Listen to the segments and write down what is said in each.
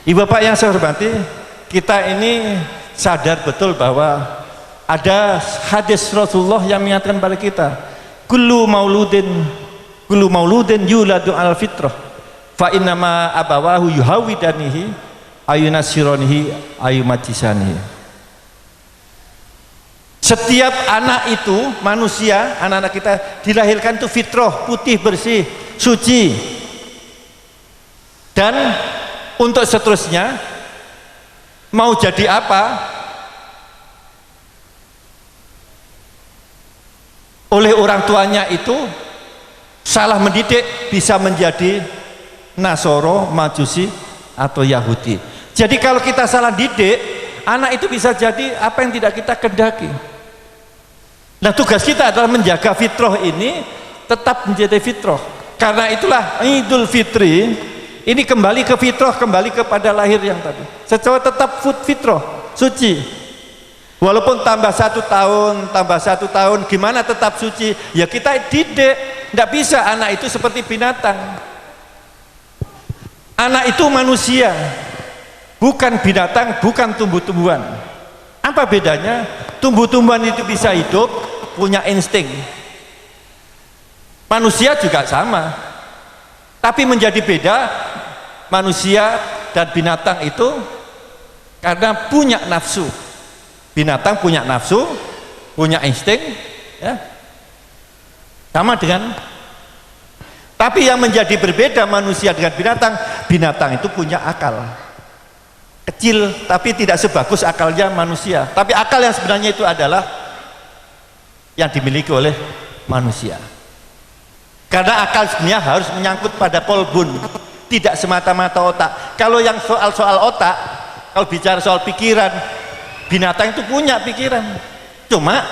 Ibu bapak yang saya hormati, kita ini sadar betul bahwa ada hadis Rasulullah yang mengingatkan pada kita, kullu mauludin yuladu al fitrah fa innama abawahu yuhawidanihi ayunasironihi ayumajisanihi. Setiap anak itu, manusia, anak-anak kita dilahirkan itu fitrah, putih, bersih, suci, dan untuk seterusnya mau jadi apa oleh orang tuanya itu salah mendidik bisa menjadi Nasoro, Majusi atau Yahudi. Jadi kalau kita salah didik, anak itu bisa jadi apa yang tidak kita kehendaki. Nah, tugas kita adalah menjaga fitrah ini tetap menjadi fitrah. Karena itulah Idul Fitri ini kembali ke fitrah, kembali kepada lahir yang tadi. Secara tetap fitrah, suci. Walaupun tambah 1 tahun, gimana tetap suci? Ya kita didik. Tidak bisa anak itu seperti binatang. Anak itu manusia, bukan binatang, bukan tumbuh-tumbuhan. Apa bedanya? Tumbuh-tumbuhan itu bisa hidup, punya insting. Manusia juga sama, tapi menjadi beda manusia dan binatang itu karena punya nafsu. Binatang punya nafsu, punya insting, ya, sama dengan. Tapi yang menjadi berbeda manusia dengan binatang, binatang itu punya akal kecil, tapi tidak sebagus akalnya manusia. Tapi akal yang sebenarnya itu adalah yang dimiliki oleh manusia. Karena akal sebenarnya harus menyangkut pada kolbun, tidak semata-mata otak. Kalau yang soal otak, kalau bicara soal pikiran, binatang itu punya pikiran. Cuma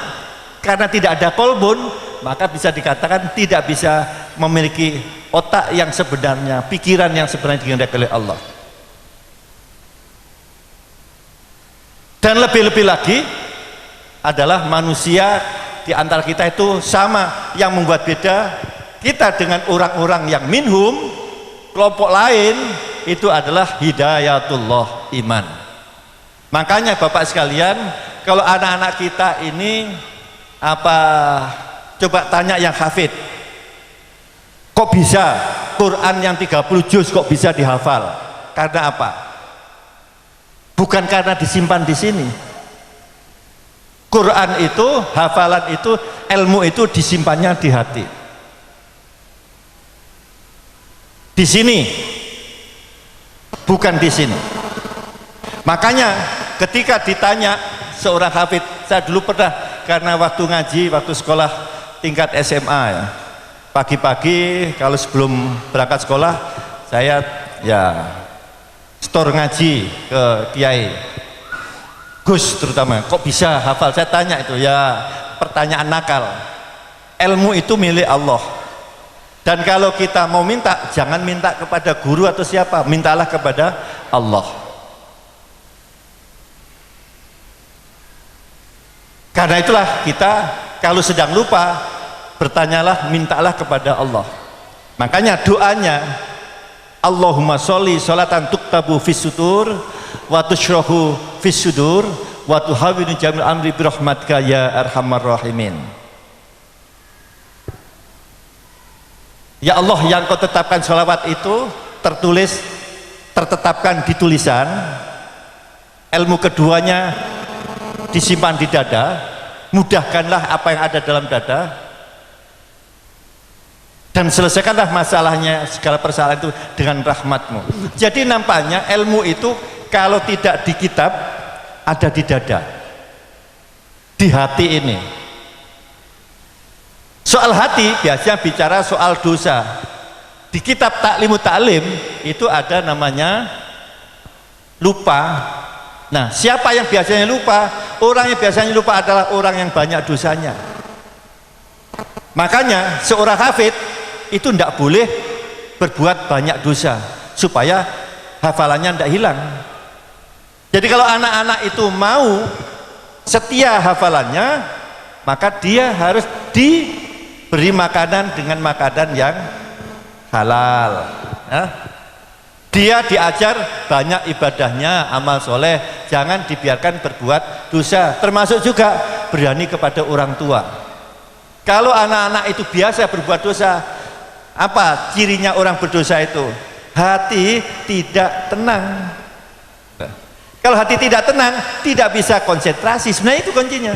karena tidak ada kolbun, maka bisa dikatakan tidak bisa memiliki otak yang sebenarnya, pikiran yang sebenarnya dikehendaki oleh Allah. Dan lebih-lebih lagi adalah manusia di antara kita itu sama. Yang membuat beda kita dengan orang-orang yang minhum, kelompok lain, itu adalah hidayatullah, iman. Makanya Bapak sekalian, kalau anak-anak kita ini coba tanya yang hafid, kok bisa Quran yang 30 juz kok bisa dihafal? Karena apa? Bukan karena disimpan di sini. Quran itu, hafalan itu, ilmu itu disimpannya di hati. Di sini, bukan di sini. Makanya ketika ditanya seorang hafid, saya dulu pernah, karena waktu ngaji, waktu sekolah tingkat SMA ya, pagi-pagi kalau sebelum berangkat sekolah saya ya store ngaji ke kiai Gus terutama, kok bisa hafal? Saya tanya itu, ya pertanyaan nakal. Ilmu itu milik Allah, dan kalau kita mau minta, jangan minta kepada guru atau siapa, mintalah kepada Allah. Karena itulah kita kalau sedang lupa, bertanyalah, mintalah kepada Allah. Makanya doanya, Allahumma sholli sholatan tuktabu fis sudur wa tusyrahu fis sudur wa tuhawwinu jamil amri birahmatika ya arhamar rahimin. Ya Allah, yang kau tetapkan sholawat itu tertulis, tertetapkan di tulisan, ilmu keduanya disimpan di dada, mudahkanlah apa yang ada dalam dada, dan selesaikanlah masalahnya, segala persoalan itu dengan rahmatmu. Jadi nampaknya ilmu itu kalau tidak di kitab, ada di dada, di hati ini. Soal hati biasanya bicara soal dosa. Di kitab Taklimut Ta'lim itu ada namanya lupa. Nah, siapa yang biasanya lupa? Orang yang biasanya lupa adalah orang yang banyak dosanya. Makanya seorang hafid itu tidak boleh berbuat banyak dosa supaya hafalannya tidak hilang. Jadi kalau anak-anak itu mau setia hafalannya, maka dia harus diberi makanan dengan makanan yang halal, ya. Dia diajar banyak ibadahnya, amal soleh, jangan dibiarkan berbuat dosa, termasuk juga berani kepada orang tua. Kalau anak-anak itu biasa berbuat dosa, apa cirinya orang berdosa itu? Hati tidak tenang. Kalau hati tidak tenang, tidak bisa konsentrasi. Sebenarnya itu kuncinya.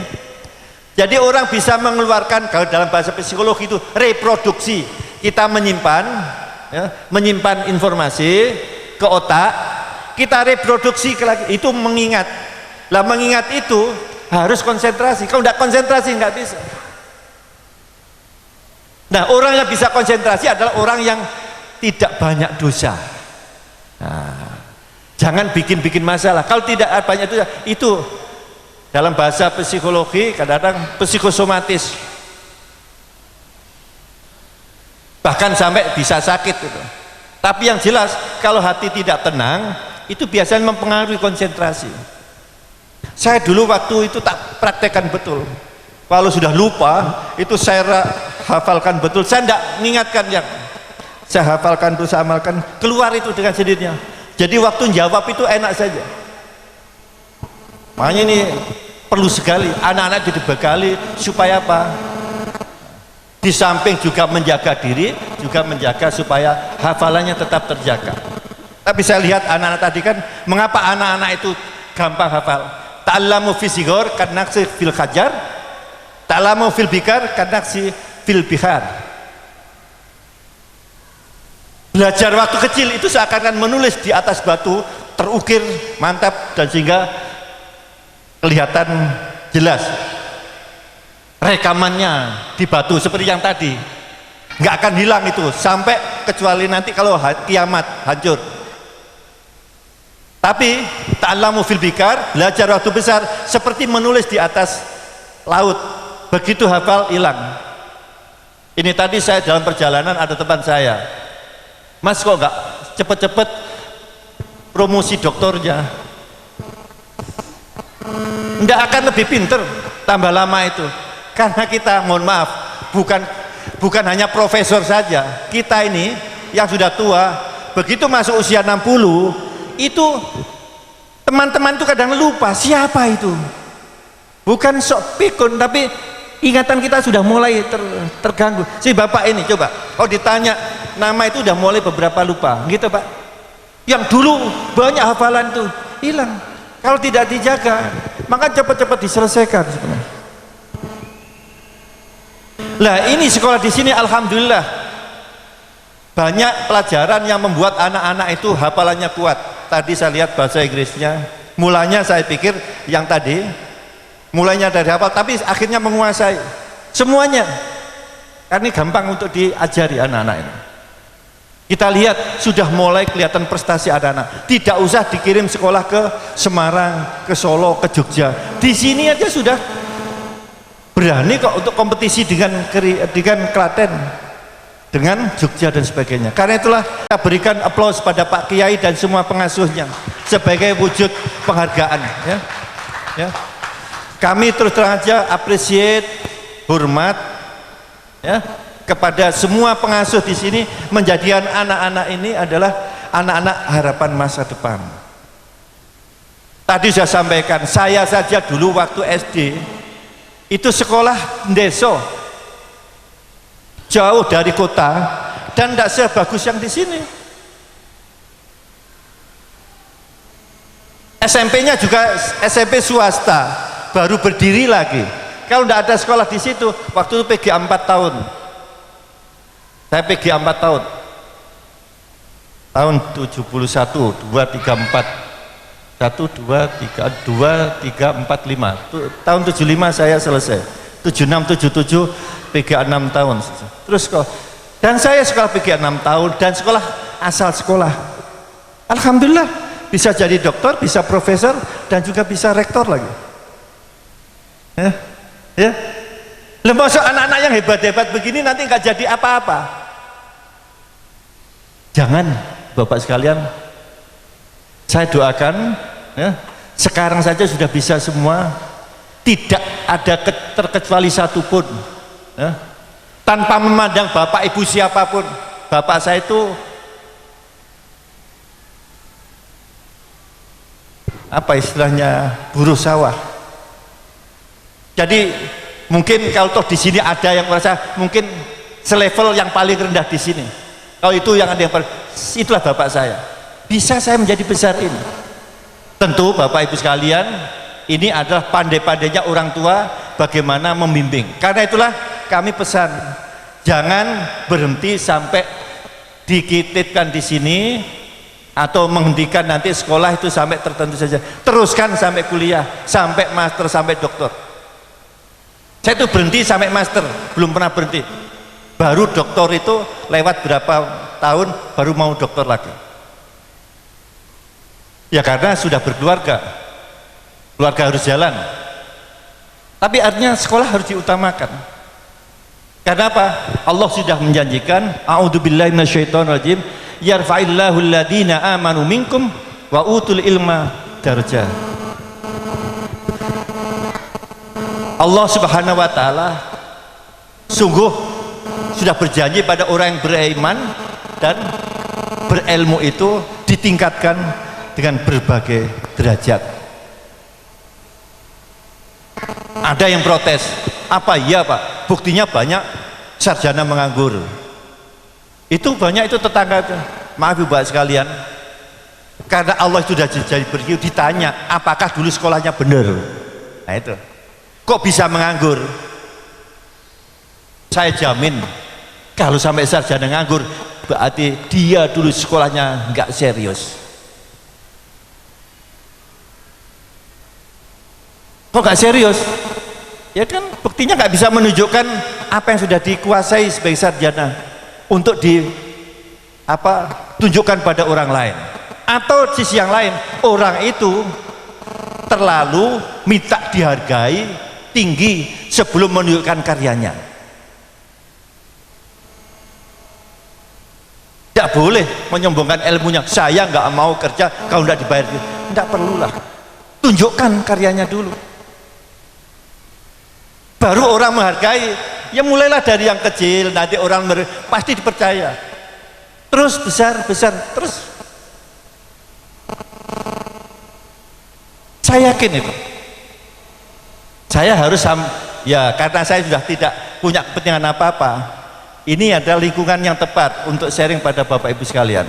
Jadi orang bisa mengeluarkan, kalau dalam bahasa psikologi itu reproduksi. Kita menyimpan, ya, menyimpan informasi ke otak, kita reproduksi lagi, itu mengingat. Lah mengingat itu harus konsentrasi. Kalau tidak konsentrasi nggak bisa. Nah, orang yang bisa konsentrasi adalah orang yang tidak banyak dosa. Nah, jangan bikin-bikin masalah. Kalau tidak banyak dosa, itu dalam bahasa psikologi kadang-kadang psikosomatis. Bahkan sampai bisa sakit gitu. Tapi yang jelas kalau hati tidak tenang itu biasanya mempengaruhi konsentrasi. Saya dulu waktu itu tak praktekkan betul. Kalau sudah lupa itu saya hafalkan betul. Saya tidak mengingatkan yang saya hafalkan itu, saya amalkan, keluar itu dengan sendirinya. Jadi waktu jawab itu enak saja. Makanya ini perlu sekali anak-anak dibekali supaya apa? Di samping juga menjaga diri, juga menjaga supaya hafalannya tetap terjaga. Tapi saya lihat anak-anak tadi kan, mengapa anak-anak itu gampang hafal? Ta'allamu fi sighar kanaksi fil hajar, ta'allamu fil bikar kanaksi fil bihar. Belajar waktu kecil itu seakan-akan menulis di atas batu, terukir, mantap, dan sehingga kelihatan jelas. Rekamannya di batu seperti yang tadi nggak akan hilang itu sampai kecuali nanti kalau kiamat hancur. Tapi ta'allamu fil bikar, belajar waktu besar seperti menulis di atas laut, begitu hafal hilang. Ini tadi saya dalam perjalanan ada teman saya, Mas kok nggak cepet-cepet promosi doktornya? Nggak akan lebih pinter tambah lama itu. Karena kita, mohon maaf, bukan hanya profesor saja, kita ini yang sudah tua, begitu masuk usia 60, itu teman-teman itu kadang lupa siapa itu. Bukan sok pikun, tapi ingatan kita sudah mulai terganggu. Si bapak ini coba, oh ditanya nama itu udah mulai beberapa lupa, gitu Pak. Yang dulu banyak hafalan tuh hilang. Kalau tidak dijaga, maka cepat-cepat diselesaikan sebenarnya. Lah ini sekolah di sini alhamdulillah banyak pelajaran yang membuat anak-anak itu hafalannya kuat. Tadi saya lihat bahasa Inggrisnya, mulanya saya pikir yang tadi mulainya dari hafal tapi akhirnya menguasai semuanya. Karena ini gampang untuk diajari anak-anak ini. Kita lihat sudah mulai kelihatan prestasi anak-anak. Tidak usah dikirim sekolah ke Semarang, ke Solo, ke Jogja. Di sini aja sudah berani kok untuk kompetisi dengan Klaten, dengan Jogja dan sebagainya. Karena itulah kita berikan aplaus pada Pak Kiai dan semua pengasuhnya sebagai wujud penghargaan. Ya. Kami terus terang aja appreciate, hormat, ya, kepada semua pengasuh di sini, menjadikan anak-anak ini adalah anak-anak harapan masa depan. Tadi saya sampaikan, saya saja dulu waktu SD itu sekolah desa, jauh dari kota dan tidak sebagus yang di sini. SMP-nya juga SMP swasta, baru berdiri lagi. Kalau tidak ada sekolah di situ, waktu itu PGA 4 tahun. Saya PGA 4 tahun. Tahun 71, 2, 3, 4. 1, 2, 3, 2, 3, 4, 5. Tahun 75 saya selesai. 76, 77 PGA 6 tahun. Terus kok. Dan saya sekolah PGA 6 tahun dan sekolah asal sekolah. Alhamdulillah bisa jadi dokter, bisa profesor dan juga bisa rektor lagi. Ya. Masuk anak-anak yang hebat-hebat begini nanti nggak jadi apa-apa. Jangan, Bapak sekalian. Saya doakan, ya, sekarang saja sudah bisa semua, tidak ada terkecuali satupun, ya, tanpa memandang bapak ibu siapapun. Bapak saya itu apa istilahnya, buruh sawah. Jadi mungkin kalau toh di sini ada yang merasa mungkin selevel yang paling rendah di sini, kalau itu yang ada yang paling, itulah bapak saya. Bisa saya menjadi besar ini? Tentu bapak ibu sekalian, ini adalah pandai-pandainya orang tua bagaimana membimbing. Karena itulah kami pesan, jangan berhenti sampai dikitipkan di sini atau menghentikan nanti sekolah itu sampai tertentu saja. Teruskan sampai kuliah, sampai master, sampai doktor. Saya itu berhenti sampai master, belum pernah berhenti. Baru doktor itu lewat berapa tahun baru mau doktor lagi. Ya karena sudah berkeluarga, keluarga harus jalan. Tapi artinya sekolah harus diutamakan. Karena apa? Allah sudah menjanjikan, a'udzubillahi minasyaitonirrajim, yarfa'illahu alladhina amanu minkum wa utul ilma darajat. Allah Subhanahu wa taala sungguh sudah berjanji pada orang yang beriman dan berilmu itu ditingkatkan dengan berbagai derajat. Ada yang protes, apa iya Pak? Buktinya banyak sarjana menganggur. Itu banyak itu tetangga. Maaf Ibu Bapak sekalian, karena Allah itu sudah jadi berkiu, ditanya apakah dulu sekolahnya benar. Nah itu, kok bisa menganggur? Saya jamin kalau sampai sarjana nganggur berarti dia dulu sekolahnya nggak serius. Kok nggak serius? Ya kan buktinya nggak bisa menunjukkan apa yang sudah dikuasai sebagai sarjana untuk tunjukkan pada orang lain. Atau sisi yang lain, orang itu terlalu minta dihargai tinggi sebelum menunjukkan karyanya. Tidak boleh menyombongkan ilmunya. Saya nggak mau kerja kalau nggak dibayar. Tidak perlulah. Tunjukkan karyanya dulu. Baru orang menghargai. Ya mulailah dari yang kecil, nanti orang pasti dipercaya. Terus besar, terus. Saya yakin itu. Saya harus ya karena saya sudah tidak punya kepentingan apa-apa. Ini adalah lingkungan yang tepat untuk sharing pada Bapak Ibu sekalian.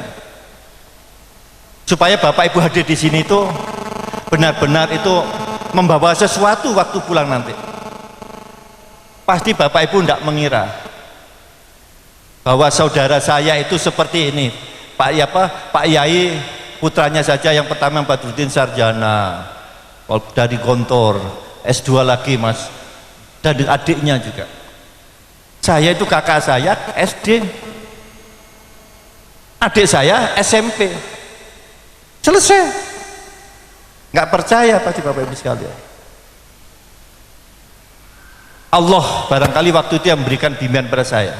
Supaya Bapak Ibu hadir di sini itu benar-benar itu membawa sesuatu waktu pulang nanti. Pasti Bapak Ibu tidak mengira bahwa saudara saya itu seperti ini. Pak Yai putranya saja yang pertama Badrudin sarjana dari Gontor, S2 lagi Mas, dan adiknya juga. Saya itu kakak saya SD, adik saya SMP, selesai. Nggak percaya pasti Bapak Ibu sekalian. Allah barangkali waktu itu yang memberikan bimbingan pada saya.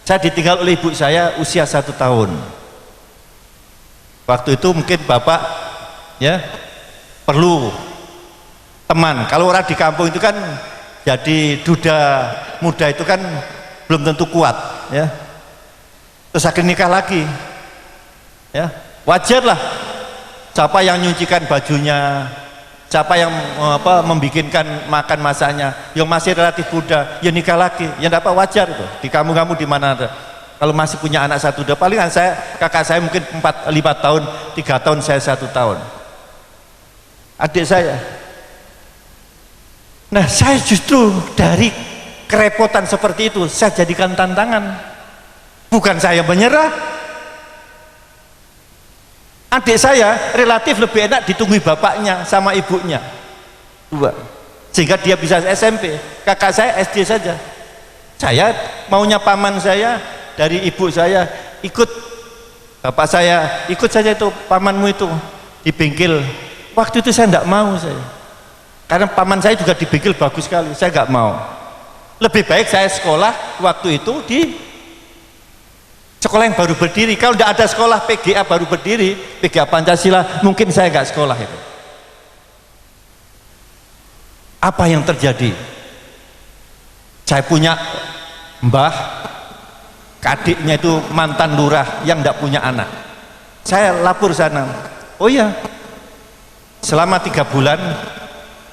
Saya ditinggal oleh ibu saya usia 1 tahun. Waktu itu mungkin Bapak ya perlu teman. Kalau orang di kampung itu kan jadi duda muda itu kan belum tentu kuat ya. Terus akhirnya nikah lagi ya, wajar lah. Siapa yang nyucikan bajunya, siapa yang membikinkan makan masaknya, yang masih relatif muda ya nikah lagi, ya tidak apa, wajar itu. Di kamu di mana ada, kalau masih punya anak 1 udah palingan kakak saya mungkin 4-5 tahun, 3 tahun, saya 1 tahun, adik saya. Nah saya justru dari kerepotan seperti itu saya jadikan tantangan, bukan saya menyerah. Adik saya relatif lebih enak ditunggui bapaknya sama ibunya 2, sehingga dia bisa SMP. Kakak saya SD saja. Saya maunya paman saya dari ibu saya, ikut bapak saya, ikut saja itu pamanmu itu di bengkel. Waktu itu saya tidak mau saya, karena paman saya juga di bengkel bagus sekali, saya nggak mau. Lebih baik saya sekolah waktu itu di sekolah yang baru berdiri. Kalau tidak ada sekolah PGA baru berdiri, PGA Pancasila, mungkin saya nggak sekolah itu. Apa yang terjadi? Saya punya mbah, adiknya itu mantan lurah yang tidak punya anak. Saya lapor sana, oh iya, selama 3 bulan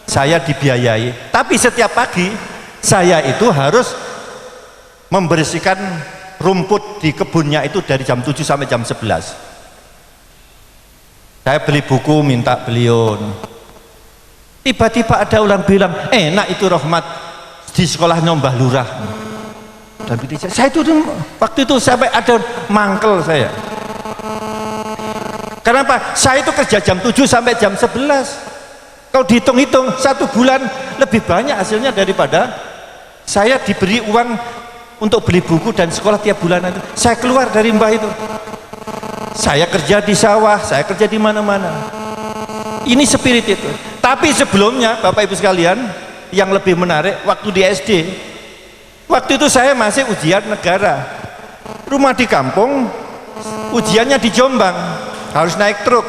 saya dibiayai, tapi setiap pagi saya itu harus membersihkan rumput di kebunnya itu dari jam 7 sampai jam 11. Saya beli buku, minta beliau. Tiba-tiba ada orang bilang, enak itu Rohmat di sekolahnya Mbah Lurah. Dan saya itu waktu itu sampai ada mangkel saya. Kenapa? Saya itu kerja jam 7 sampai jam 11. Kalau dihitung-hitung 1 bulan lebih banyak hasilnya daripada saya diberi uang untuk beli buku dan sekolah tiap bulan itu. Saya keluar dari mbah itu. Saya kerja di sawah, saya kerja di mana-mana. Ini spirit itu. Tapi sebelumnya Bapak Ibu sekalian, yang lebih menarik waktu di SD. Waktu itu saya masih ujian negara. Rumah di kampung, ujiannya di Jombang. Harus naik truk.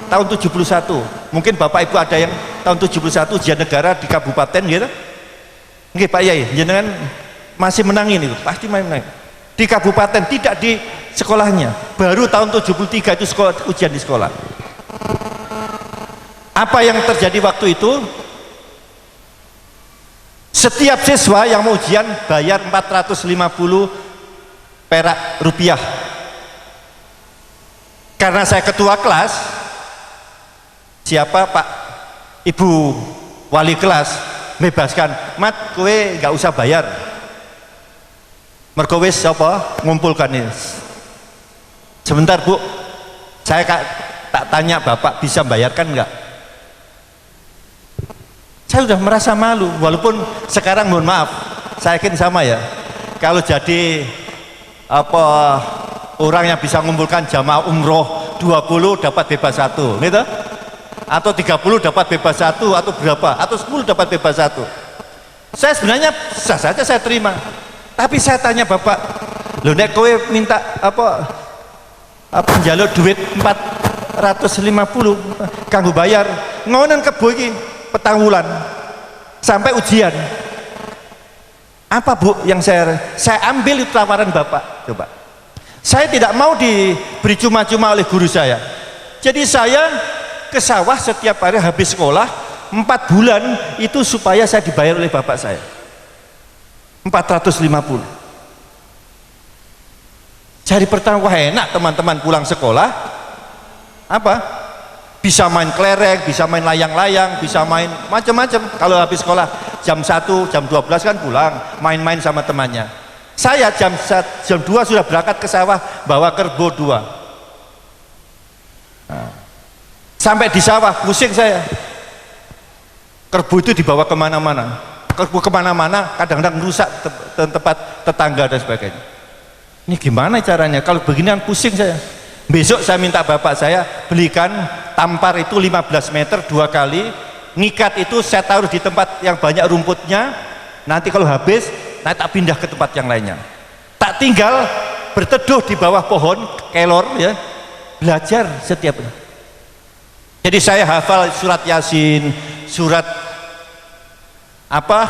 Tahun 71. Mungkin Bapak Ibu ada yang tahun 71 ujian negara di kabupaten gitu. Nggih Pak Yai, jenengan masih menangin itu, pasti menang. Di kabupaten, tidak di sekolahnya. Baru tahun 73 itu sekolah, ujian di sekolah. Apa yang terjadi waktu itu? Setiap siswa yang mau ujian bayar 450 perak rupiah. Karena saya ketua kelas, siapa Pak Ibu wali kelas bebaskan, Mat kowe nggak usah bayar, mergo wis apa ngumpulkan ini. Sebentar Bu, saya tak tanya Bapak bisa bayarkan nggak? Saya sudah merasa malu, walaupun sekarang mohon maaf, saya yakin sama ya, kalau jadi apa orang yang bisa mengumpulkan jamaah umroh 20 dapat bebas 1 gitu, atau 30 dapat bebas 1 atau berapa, atau 10 dapat bebas 1. Saya sebenarnya sah saja saya terima, tapi saya tanya Bapak, lho nek kowe minta apa njaluk duit 450 kanggo bayar ngonen kebo iki petang wulan sampai ujian, apa Bu yang saya ambil itu tawaran Bapak. Coba, saya tidak mau diberi cuma-cuma oleh guru saya, jadi saya ke sawah setiap hari habis sekolah 4 bulan itu supaya saya dibayar oleh bapak saya 450. Jadi pertama, wah enak teman-teman pulang sekolah apa bisa main kelereng, bisa main layang-layang, bisa main macam-macam. Kalau habis sekolah jam 1, jam 12 kan pulang main-main sama temannya. Saya jam 2 sudah berangkat ke sawah bawa kerbau 2. Nah, sampai di sawah pusing saya, kerbau itu dibawa kemana-mana, kerbau kemana-mana kadang-kadang rusak tempat tetangga dan sebagainya. Ini gimana caranya? Kalau beginian pusing saya. Besok saya minta bapak saya belikan tampar itu 15 meter 2 kali, ngikat itu saya taruh di tempat yang banyak rumputnya, nanti kalau habis nanti tak pindah ke tempat yang lainnya, tak tinggal berteduh di bawah pohon kelor ya, belajar setiap hari. Jadi saya hafal surat Yasin, surat apa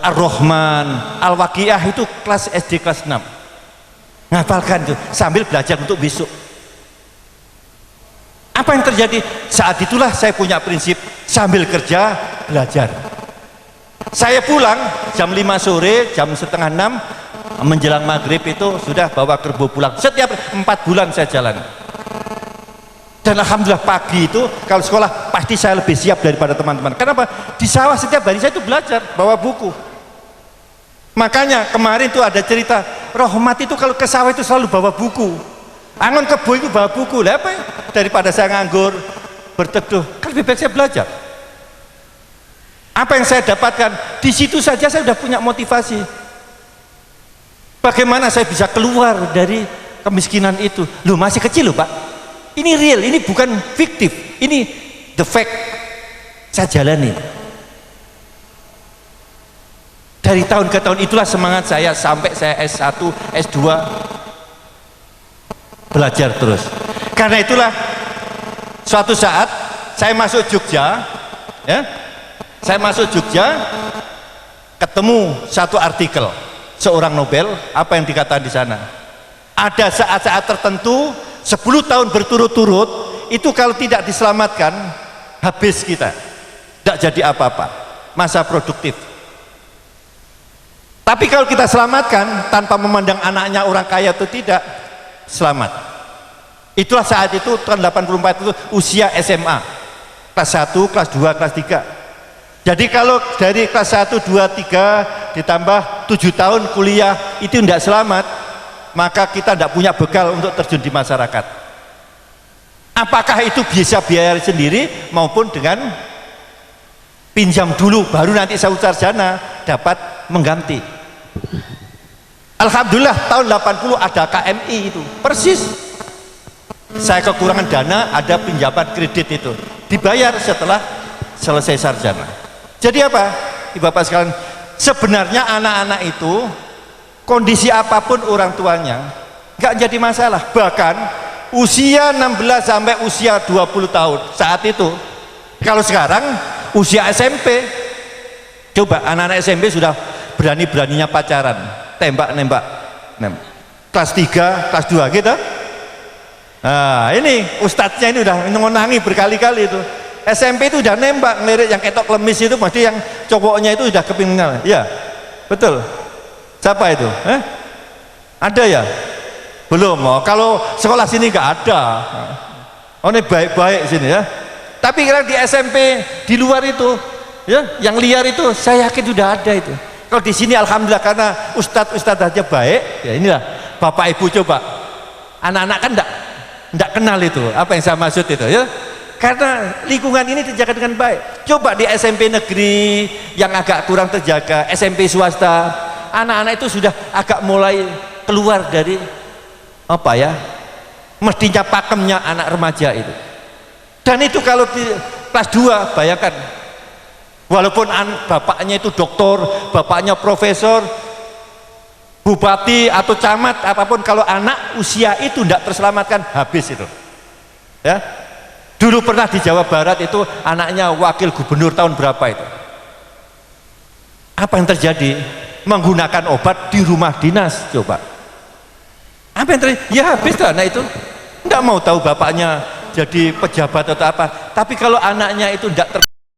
Ar-Rahman, Al-Waqiah itu kelas SD kelas 6. Ngapalkan tuh sambil belajar untuk besok. Apa yang terjadi? Saat itulah saya punya prinsip sambil kerja belajar. Saya pulang jam 5 sore, jam setengah 6 menjelang maghrib itu sudah bawa kerbau pulang. Setiap 4 bulan saya jalan. Dan alhamdulillah pagi itu kalau sekolah pasti saya lebih siap daripada teman-teman. Kenapa? Di sawah setiap hari saya itu belajar, bawa buku. Makanya kemarin itu ada cerita, Rohmat itu kalau ke sawah itu selalu bawa buku. Angon kebo itu bawa buku. Lah apa ya? Daripada saya nganggur berteduh, kan lebih baik saya belajar. Apa yang saya dapatkan di situ saja saya sudah punya motivasi. Bagaimana saya bisa keluar dari kemiskinan itu? Loh masih kecil loh Pak. Ini real, ini bukan fiktif, ini the fact. Saya jalani. Dari tahun ke tahun itulah semangat saya sampai saya S1, S2 belajar terus. Karena itulah suatu saat saya masuk Jogja, ya, saya masuk Jogja, ketemu satu artikel seorang Nobel. Apa yang dikatakan di sana? Ada saat-saat tertentu 10 tahun berturut-turut itu kalau tidak diselamatkan habis kita, tidak jadi apa-apa, masa produktif. Tapi kalau kita selamatkan tanpa memandang anaknya orang kaya atau tidak, selamat. Itulah saat itu tahun 84 itu usia SMA, kelas 1, kelas 2, kelas 3. Jadi kalau dari kelas 1, 2, 3 ditambah 7 tahun kuliah itu tidak selamat, maka kita tidak punya bekal untuk terjun di masyarakat. Apakah itu bisa biaya sendiri maupun dengan pinjam dulu baru nanti saat sarjana dapat mengganti. Alhamdulillah tahun 80 ada KMI itu persis, saya kekurangan dana, ada pinjaman kredit itu dibayar setelah selesai sarjana. Jadi apa ibu bapak sekalian, sebenarnya anak-anak itu kondisi apapun orang tuanya nggak jadi masalah, bahkan usia 16 sampai usia 20 tahun saat itu. Kalau sekarang usia SMP, coba anak-anak SMP sudah berani-beraninya pacaran, tembak-nembak, kelas 3, kelas 2 gitu. Nah ini ustadznya ini udah ngonangi berkali-kali itu, SMP itu udah nembak, ngelirik yang ketok klemis itu, pasti yang cowoknya itu udah kepingin. Ya betul, siapa itu? Ada ya? Belum. Oh, kalau sekolah sini nggak ada. Oh ini baik-baik sini ya. Tapi kalau di SMP di luar itu ya, yang liar itu saya yakin sudah ada itu. Kalau di sini alhamdulillah karena ustadz aja baik. Ya inilah bapak ibu, coba anak-anak kan enggak kenal itu apa yang saya maksud itu ya, karena lingkungan ini terjaga dengan baik. Coba di SMP negeri yang agak kurang terjaga, SMP swasta, anak-anak itu sudah agak mulai keluar dari apa ya, mestinya pakemnya anak remaja itu. Dan itu kalau di kelas 2 bayangkan, walaupun bapaknya itu doktor, bapaknya profesor, bupati atau camat apapun, kalau anak usia itu tidak terselamatkan, habis itu ya. Dulu pernah di Jawa Barat itu anaknya wakil gubernur tahun berapa itu, apa yang terjadi? Menggunakan obat di rumah dinas. Coba apa yang terjadi? Ya habis tuh anak itu, tidak mau tahu bapaknya jadi pejabat atau apa. Tapi kalau anaknya itu tidak